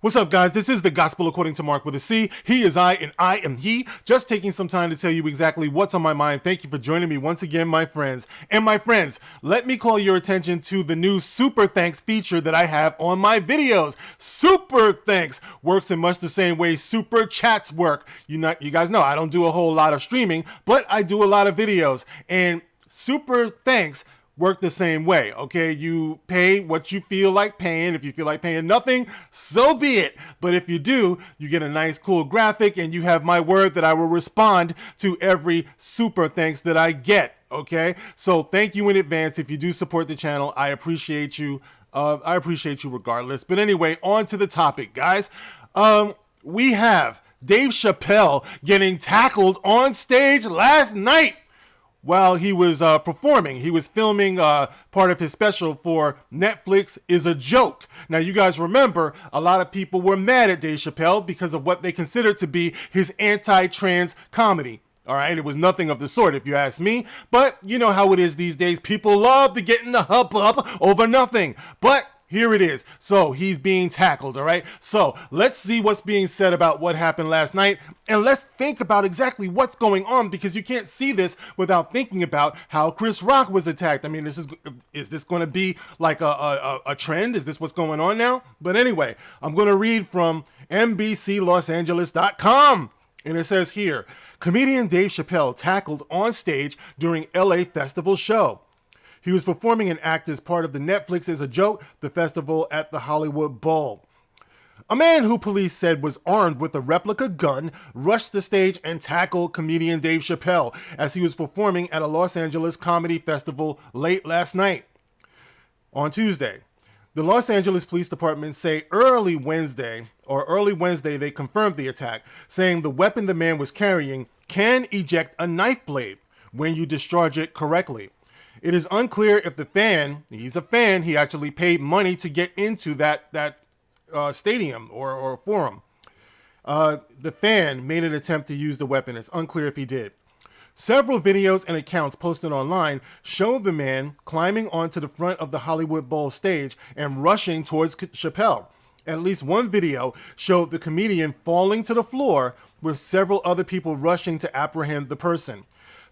What's up, guys? This is the Gospel According to Mark with a C. He is I, and I am he. Just taking some time to tell you exactly what's on my mind. Thank you for joining me once again, my friends. And my friends, let me call your attention to the new Super Thanks feature that I have on my videos. Super Thanks works in much the same way Super Chats work. You guys know I don't do a whole lot of streaming, but I do a lot of videos. And Super Thanks work the same way, okay? You pay what you feel like paying. If you feel like paying nothing, so be it. But if you do, you get a nice cool graphic and you have my word that I will respond to every super thanks that I get, okay? So thank you in advance if you do support the channel. I appreciate you. I appreciate you regardless. But anyway, on to the topic, guys. We have Dave Chappelle getting tackled on stage last night. While he was performing. He was filming part of his special for Netflix is a Joke. Now, you guys remember, a lot of people were mad at Dave Chappelle because of what they considered to be his anti-trans comedy. All right, it was nothing of the sort, if you ask me. But you know how it is these days. People love to get in the hubbub over nothing. But here it is. So he's being tackled, all right? So let's see what's being said about what happened last night. And let's think about exactly what's going on, because you can't see this without thinking about how Chris Rock was attacked. I mean, is this going to be like a trend? Is this what's going on now? But anyway, I'm going to read from NBCLosAngeles.com. And it says here, comedian Dave Chappelle tackled on stage during LA festival show. He was performing an act as part of the Netflix is a Joke, the festival at the Hollywood Bowl. A man who police said was armed with a replica gun rushed the stage and tackled comedian Dave Chappelle as he was performing at a Los Angeles comedy festival late last night. On Tuesday, the Los Angeles Police Department say early Wednesday they confirmed the attack, saying the weapon the man was carrying can eject a knife blade when you discharge it correctly. It is unclear if the fan, he's a fan, he actually paid money to get into that stadium or forum. The fan made an attempt to use the weapon. It's unclear if he did. Several videos and accounts posted online show the man climbing onto the front of the Hollywood Bowl stage and rushing towards Chappelle. At least one video showed the comedian falling to the floor with several other people rushing to apprehend the person.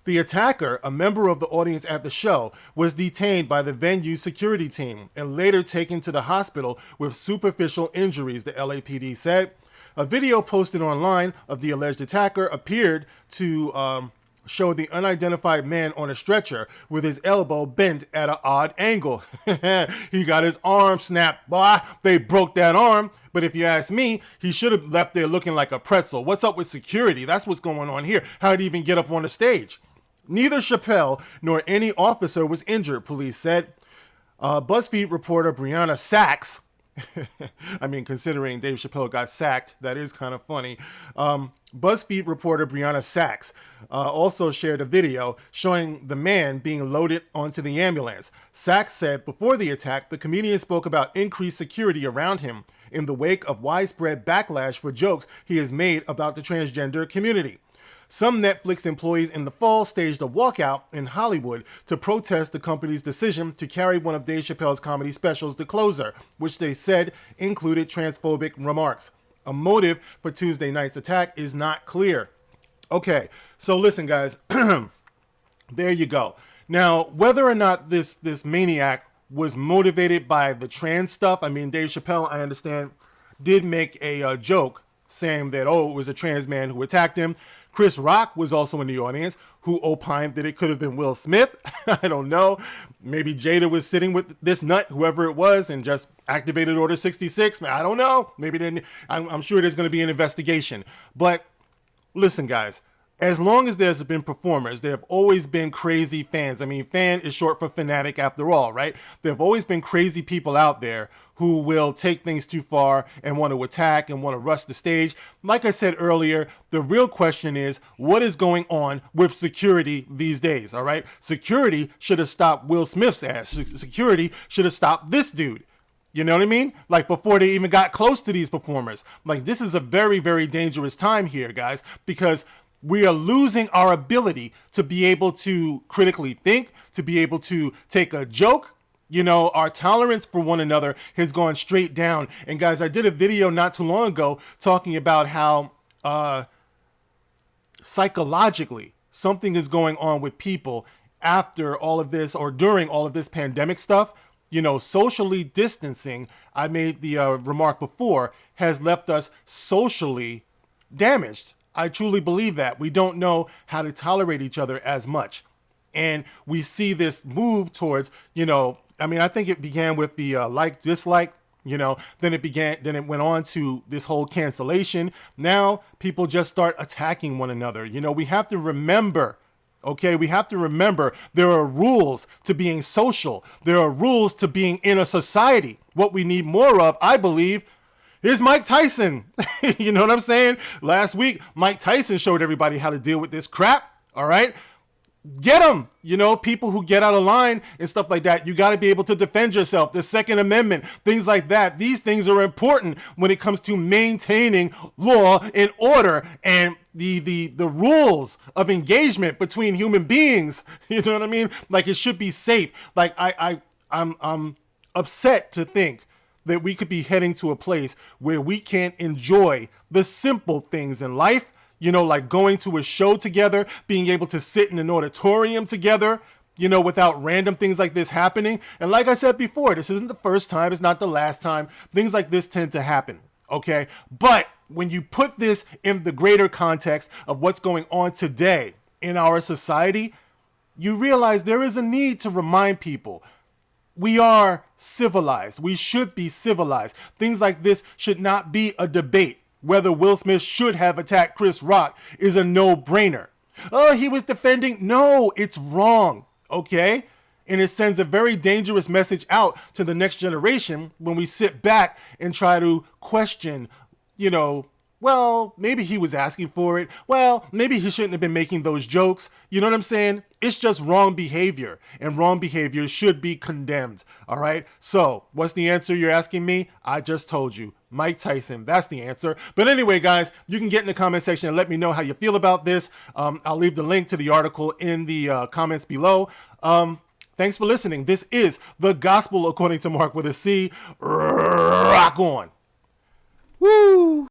The attacker, a member of the audience at the show, was detained by the venue security team and later taken to the hospital with superficial injuries, the LAPD said. A video posted online of the alleged attacker appeared to show the unidentified man on a stretcher with his elbow bent at an odd angle. He got his arm snapped. Boy, they broke that arm. But if you ask me, he should have left there looking like a pretzel. What's up with security? That's what's going on here. How did he even get up on the stage? Neither Chappelle nor any officer was injured, police said. BuzzFeed reporter Brianna Sachs, I mean, considering Dave Chappelle got sacked, that is kind of funny. BuzzFeed reporter Brianna Sachs also shared a video showing the man being loaded onto the ambulance. Sachs said before the attack, the comedian spoke about increased security around him in the wake of widespread backlash for jokes he has made about the transgender community. Some Netflix employees in the fall staged a walkout in Hollywood to protest the company's decision to carry one of Dave Chappelle's comedy specials, The Closer, which they said included transphobic remarks. A motive for Tuesday night's attack is not clear. Okay, so listen, guys. There you go. Now, whether or not this maniac was motivated by the trans stuff, I mean, Dave Chappelle, I understand, did make a joke saying that, oh, it was a trans man who attacked him. Chris Rock was also in the audience, who opined that it could have been Will Smith. I don't know. Maybe Jada was sitting with this nut, whoever it was, and just activated Order 66. I don't know. Maybe then I'm sure there's going to be an investigation. But listen, guys, as long as there's been performers, there have always been crazy fans. I mean, fan is short for fanatic after all, right? There have always been crazy people out there who will take things too far and want to attack and want to rush the stage. Like I said earlier, the real question is, what is going on with security these days, all right? Security should have stopped Will Smith's ass. Security should have stopped this dude. You know what I mean? Like before they even got close to these performers. Like this is a very, very dangerous time here, guys, because we are losing our ability to be able to critically think, to be able to take a joke You know, our tolerance for one another has gone straight down. And guys, I did a video not too long ago talking about how psychologically something is going on with people after all of this or during all of this pandemic stuff. You know, socially distancing, I made the remark before, has left us socially damaged. I truly believe that. We don't know how to tolerate each other as much. And we see this move towards, you know, I mean, I think it began with the like, dislike, you know, then it went on to this whole cancellation. Now people just start attacking one another. You know, we have to remember, okay, we have to remember there are rules to being social. There are rules to being in a society. What we need more of, I believe, is Mike Tyson. You know what I'm saying? Last week, Mike Tyson showed everybody how to deal with this crap. All right. Get them, you know, people who get out of line and stuff like that. You got to be able to defend yourself. The Second Amendment, things like that. These things are important when it comes to maintaining law and order and the rules of engagement between human beings. You know what I mean? Like, it should be safe. Like, I'm upset to think that we could be heading to a place where we can't enjoy the simple things in life. You know, like going to a show together, being able to sit in an auditorium together, you know, without random things like this happening. And like I said before, this isn't the first time. It's not the last time. Things like this tend to happen. Okay. But when you put this in the greater context of what's going on today in our society, you realize there is a need to remind people we are civilized. We should be civilized. Things like this should not be a debate. Whether Will Smith should have attacked Chris Rock is a no-brainer. Oh, he was defending. No, it's wrong. Okay? And it sends a very dangerous message out to the next generation when we sit back and try to question, you know, well, maybe he was asking for it. Well, maybe he shouldn't have been making those jokes. You know what I'm saying? It's just wrong behavior, and wrong behavior should be condemned. All right. So what's the answer you're asking me? I just told you. Mike Tyson. That's the answer. But anyway, guys, you can get in the comment section and let me know how you feel about this. I'll leave the link to the article in the comments below. Thanks for listening. This is The Gospel According to Mark with a C. Rock on. Woo!